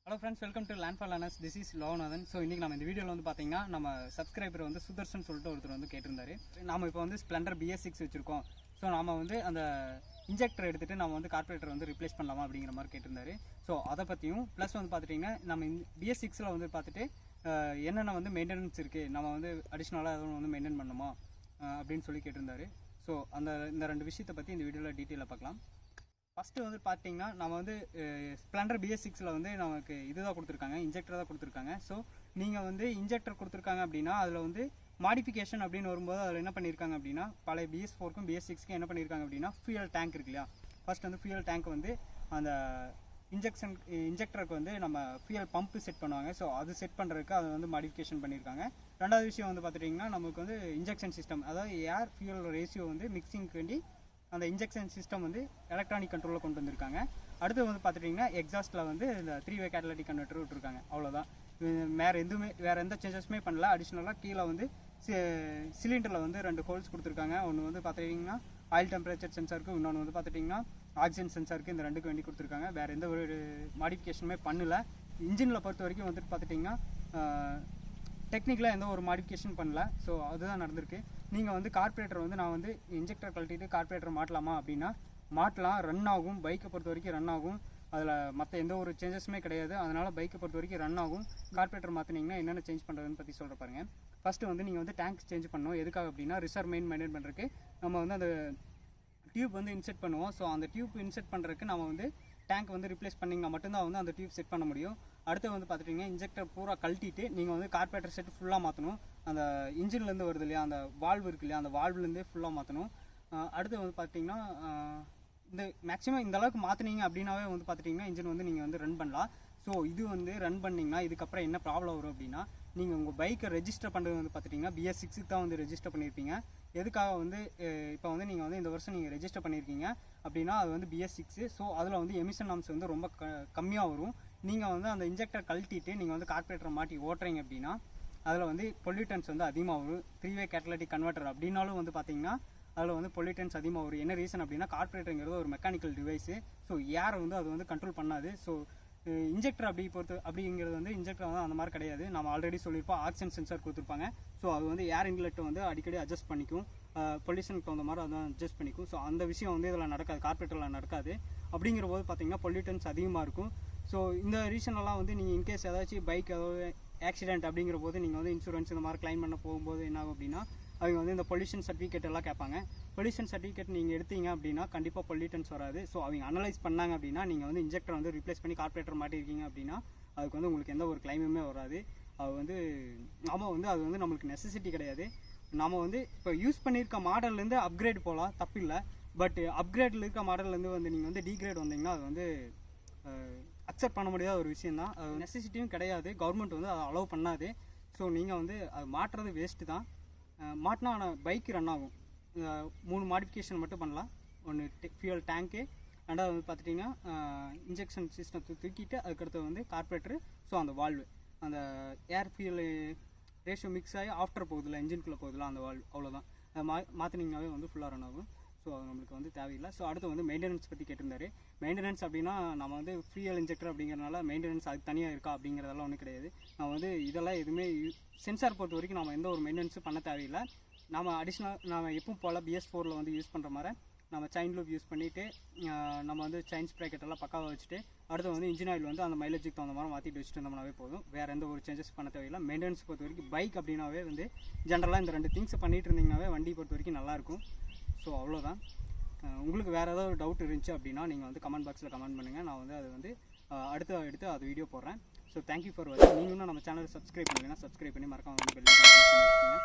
Hello friends, welcome to Land for Learners. This is Lowanathan. So இன்னைக்கு நம்ம இந்த வீடியோல வந்து பாத்தீங்கன்னா நம்ம சப்ஸ்கிரைபர் வந்து சுதர்ஷன் சொல்லிட்டு ஒருத்தர் வந்து கேட்டிருந்தாரு. நாம இப்போ வந்து Splendor BS-6 வச்சிருக்கோம். ஸோ நாம வந்து அந்த இன்ஜெக்டர் எடுத்துட்டு நம்ம வந்து கார்பரேட்டர் வந்து ரிப்ளேஸ் பண்ணலாமா அப்படிங்கிற மாதிரி கேட்டிருந்தாரு. ஸோ அதை பற்றியும் ப்ளஸ் வந்து பார்த்துட்டிங்கன்னா நம்ம BS-6ல் வந்து பார்த்துட்டு என்னென்ன வந்து மெயின்டெனன்ஸ் இருக்குது, நம்ம வந்து அடிஷ்னலாக எதுவும் வந்து மெயின்டைன் பண்ணணுமா அப்படின்னு சொல்லி கேட்டிருந்தாரு. ஸோ இந்த ரெண்டு விஷயத்தை பற்றி இந்த வீடியோவில் டீட்டெயிலாக பார்க்கலாம். ஃபஸ்ட்டு வந்து பார்த்தீங்கன்னா நம்ம வந்து Splendor BS-6ல் வந்து நமக்கு இதுதான் கொடுத்துருக்காங்க, இன்ஜெக்டர் தான் கொடுத்துருக்காங்க. ஸோ நீங்கள் வந்து இன்ஜெக்டர் கொடுத்துருக்காங்க அப்படின்னா அதில் வந்து மாடிஃபிகேஷன் அப்படின்னு வரும்போது அதில் என்ன பண்ணியிருக்காங்க அப்படின்னா பழைய BS-4க்கும் BS-6க்கும் என்ன பண்ணியிருக்காங்க அப்படின்னா ஃபியூயல் டேங்க் இருக்கு இல்லையா, ஃபஸ்ட் வந்து ஃபியூயல் டேங்க் வந்து அந்த இன்ஜெக்டருக்கு வந்து நம்ம ஃபியூயல் பம்ப் செட் பண்ணுவாங்க. ஸோ அது செட் பண்ணுறதுக்கு அதை வந்து மாடிஃபிகேஷன் பண்ணியிருக்காங்க. ரெண்டாவது விஷயம் வந்து பார்த்துட்டிங்கன்னா நமக்கு வந்து இன்ஜெக்ஷன் சிஸ்டம், அதாவது ஏர் ஃபியூயல் ரேஷியோ வந்து மிக்சிங்க்கு வேண்டி அந்த இன்ஜெக்ஷன் சிஸ்டம் வந்து எலக்ட்ரானிக் கண்ட்ரோலில் கொண்டு வந்திருக்காங்க. அடுத்து வந்து பார்த்துட்டிங்கன்னா எக்ஸாஸ்ட்டில் வந்து இந்த 3-வே கேட்டலிட்டிக் கன்வெர்ட்டர் விட்டுருக்காங்க. அவ்வளோதான், வேறு எந்த சேஞ்சஸுமே பண்ணல. அடிஷ்னலாக கீழே வந்து சிலிண்டரில் வந்து 2 ஹோல்ஸ் கொடுத்துருக்காங்க. ஒன்று வந்து பார்த்துட்டிங்கன்னா ஆயில் டெம்பரேச்சர் சென்சாருக்கு, இன்னொன்று வந்து பார்த்துட்டிங்கன்னா ஆக்சிஜன் சென்சாருக்கு. இந்த ரெண்டுக்கு வேண்டி கொடுத்துருக்காங்க. வேறு எந்த ஒரு மாடிஃபிகேஷனுமே பண்ணல. இன்ஜினில் பொறுத்த வரைக்கும் வந்துட்டு பார்த்துட்டிங்கன்னா டெக்னிக்கலாக எந்த ஒரு மாடிஃபிகேஷன் பண்ணல. ஸோ அதுதான் நடந்திருக்கு. நீங்கள் வந்து கார்பரேட்டர் வந்து நான் வந்து இன்ஜெக்டர் கழட்டிட்டு கார்பரேட்டர் மாட்டலாமா அப்படின்னா மாட்டலாம், ரன் ஆகும். பைக்கை பொறுத்த வரைக்கும் ரன் ஆகும். அதில் மற்ற எந்த ஒரு சேஞ்சஸுமே கிடையாது. அதனால் பைக்கை பொறுத்த வரைக்கும் ரன் ஆகும். கார்பரேட்டர் மாற்றினீங்கன்னா என்னென்ன சேஞ்ச் பண்ணுறதுன்னு பற்றி சொல்கிற பாருங்க. ஃபஸ்ட்டு வந்து நீங்கள் வந்து டேங்க் சேஞ்ச் பண்ணணும். எதுக்காக அப்படின்னா ரிசர்வ் மெயின்டைன் பண்ணுறதுக்கு நம்ம வந்து அந்த டியூப் வந்து இன்செர்ட் பண்ணுவோம். ஸோ அந்த டியூப் இன்செர்ட் பண்ணுறதுக்கு நம்ம வந்து டேங்க் வந்து ரிப்ளேஸ் பண்ணிங்கன்னா மட்டும்தான் வந்து அந்த டியூப் செட் பண்ண முடியும். அடுத்து வந்து பார்த்துட்டிங்கன்னா இன்ஜெக்டர் பூரா கழட்டிட்டு நீங்கள் வந்து கார்பரேட்டர் செட் ஃபுல்லாக மாற்றணும். அந்த இன்ஜின்லேருந்து வருது இல்லையா, அந்த வால்வு இருக்கு இல்லையா, அந்த வால்வுலேருந்தே ஃபுல்லாக மாற்றணும். அடுத்து வந்து பார்த்திங்கன்னா இந்த மேக்ஸிமம் இந்த அளவுக்கு மாற்றினீங்க அப்படின்னாவே வந்து பார்த்துட்டிங்கன்னா இன்ஜின் வந்து நீங்கள் வந்து ரன் பண்ணலாம். ஸோ இது வந்து ரன் பண்ணிங்கன்னா இதுக்கப்புறம் என்ன ப்ராப்ளம் வரும் அப்படின்னா நீங்கள் உங்கள் பைக்கை ரெஜிஸ்டர் பண்ணுறது வந்து பார்த்துட்டிங்கன்னா BS-6க்கு தான் வந்து ரெஜிஸ்டர் பண்ணியிருப்பீங்க. எதுக்காக வந்து இப்போ வந்து நீங்கள் வந்து இந்த வருஷம் நீங்கள் ரெஜிஸ்டர் பண்ணியிருக்கீங்க அப்படின்னா அது வந்து BS-6. ஸோ அதில் வந்து எமிஷன் நார்ம்ஸ் வந்து ரொம்ப கம்மியாக வரும். நீங்கள் வந்து அந்த இன்ஜெக்டர் கழட்டிட்டு நீங்கள் வந்து கார்பரேட்டரை மாட்டி ஓட்டுறீங்க அப்படின்னா அதில் வந்து பொல்யூட்டன்ஸ் வந்து அதிகமாக வரும். 3-வே கேட்டலிட்டிக் கன்வெர்ட்டர் அப்படின்னாலும் வந்து பார்த்தீங்கன்னா அதில் வந்து பொல்யூட்டன்ஸ் அதிகமாக வரும். என்ன ரீசன் அப்படின்னா கார்பரேட்டருங்கிறது ஒரு மெக்கானிக்கல் டிவைஸு. ஸோ ஏரை வந்து அது வந்து கண்ட்ரோல் பண்ணாது. ஸோ இன்ஜெக்டர் அப்படிங்கிறது வந்து இன்ஜெக்டர் வந்து அந்த மாதிரி கிடையாது. நம்ம ஆல்ரெடி சொல்லியிருப்போம், ஆக்சிஜன் சென்சார் கொடுத்துருப்பாங்க. ஸோ அது வந்து ஏர் இன்லெட்டை வந்து அடிக்கடி அட்ஜஸ்ட் பண்ணிக்கும், பொல்யூஷனுக்கு தகுந்த மாதிரி அதான் அட்ஜஸ்ட் பண்ணிக்கும். ஸோ அந்த விஷயம் வந்து இதில் நடக்காது, கார்பரேட்டரில் நடக்காது. அப்படிங்கிற போது பார்த்தீங்கன்னா பொல்யூட்டன்ஸ் அதிகமாக இருக்கும். ஸோ இந்த ரீசனெல்லாம் வந்து நீங்கள் இன்கேஸ் ஏதாச்சும் பைக் ஏதாவது ஆக்சிடென்ட் அப்படிங்கிற போது நீங்கள் வந்து இன்சூரன்ஸ் இந்த மாதிரி கிளைம் பண்ண போகும்போது என்ன ஆகும் அப்படின்னா அவங்க வந்து இந்த பொல்யூஷன் சர்டிஃபிகேட் எல்லாம் கேட்பாங்க. பொல்யூஷன் சர்டிஃபிகேட் நீங்கள் எடுத்தீங்க அப்படின்னா கண்டிப்பாக பொல்யூட்டன்ஸ் வராது. ஸோ அவங்க அனலைஸ் பண்ணாங்க அப்படின்னா நீங்கள் வந்து இன்ஜெக்டர் வந்து ரிப்ளேஸ் பண்ணி கார்பரேட்டர் மாட்டிருக்கீங்க அப்படின்னா அதுக்கு வந்து உங்களுக்கு எந்த ஒரு கிளைமுமே வராது. அது வந்து அது வந்து நம்மளுக்கு நெசசிட்டி கிடையாது. நம்ம வந்து இப்போ யூஸ் பண்ணியிருக்க மாடல்லேருந்து அப்கிரேட் போகலாம், தப்பில்லை. பட் அப்கிரேடில் இருக்க மாடல்லேருந்து வந்து நீங்கள் வந்து டிகிரேட் வந்தீங்கன்னா அது வந்து அக்செப்ட் பண்ண முடியாத ஒரு விஷயம் தான். அது நெசசிட்டியும் கிடையாது, கவர்மெண்ட் வந்து அதை அலோவ் பண்ணாது. ஸோ நீங்கள் வந்து அது மாட்டுறது வேஸ்ட்டு தான். மாட்டினா ஆனால் பைக்கு ரன் ஆகும். 3 மாடிஃபிகேஷன் மட்டும் பண்ணலாம். ஒன்று ஃபியூயல் டேங்க்கு, ரெண்டாவது வந்து பார்த்துட்டிங்கன்னா இன்ஜெக்ஷன் சிஸ்டத்தை தூக்கிட்டு அதுக்கடுத்து வந்து கார்பரேட்டரு, ஸோ அந்த வால்வு, அந்த ஏர் ஃபியூயல் ரேஷியோ மிக்ஸ் ஆகி ஆஃப்டர் போகுதுல, இன்ஜின்குள்ளே போகுதுல அந்த வால்வு, அவ்வளோதான். அதை மாற்றினீங்கனாவே வந்து ஃபுல்லாக ரன் ஆகும். ஸோ அது நம்மளுக்கு வந்து தேவையில்லை. ஸோ அடுத்து வந்து மெயின்டெனன்ஸ் பற்றி கேட்டிருந்தாரு. மெயின்டெனன்ஸ் அப்படின்னா நம்ம வந்து ஃபியூயல் இன்ஜெக்டர் அப்படிங்கிறனால மெயின்டெனன்ஸ் அதுக்கு தனியாக இருக்கா அப்படிங்கிறதெல்லாம் ஒன்றும் கிடையாது. நம்ம வந்து இதெல்லாம் எதுவுமே சென்சார் பொறுத்த வரைக்கும் நம்ம எந்த ஒரு மெயின்டெனன்ஸும் பண்ண தேவையில்லை. நம்ம நம்ம எப்பவும் போல் BS-4ல் வந்து யூஸ் பண்ணுற மாதிரி நம்ம செயின் லூப் யூஸ் பண்ணிவிட்டு நம்ம வந்து செயின் ஸ்ப்ராக்கெட் எல்லாம் பக்காவாக வச்சுட்டு அடுத்து வந்து இன்ஜின் ஆயில் வந்து அந்த மைலேஜுக்கு தகுந்த மாதிரி மாற்றிட்டு வச்சுட்டு இருந்தோம்னாவே போதும். வேறு எந்த ஒரு சேஞ்சஸ் பண்ண தேவையில்லை. மெயின்டெனன்ஸ் பொறுத்த வரைக்கும் பைக் அப்படின்னாவே வந்து ஜென்ரலாக இந்த 2 திங்ஸ் பண்ணிகிட்டு இருந்தீங்கன்னாவே வண்டி பொறுத்த வரைக்கும் நல்லாயிருக்கும். ஸோ அவ்வளோதான். உங்களுக்கு வேறு ஏதாவது டவுட் இருந்துச்சு அப்படின்னா நீங்கள் வந்து கமெண்ட் பாக்ஸில் கமெண்ட் பண்ணுங்கள். நான் வந்து அது வந்து எடுத்து அது வீடியோ போடுறேன். ஸோ தேங்க்யூ ஃபார் வாட்சிங். நீங்களும் நம்ம சேனலை சப்ஸ்கிரைப் பண்ணுங்கன்னா சப்ஸ்கிரைப் பண்ணி மறக்காம வந்து பெல் ஐகான் கிளிக் பண்ணி வச்சுக்கோங்க.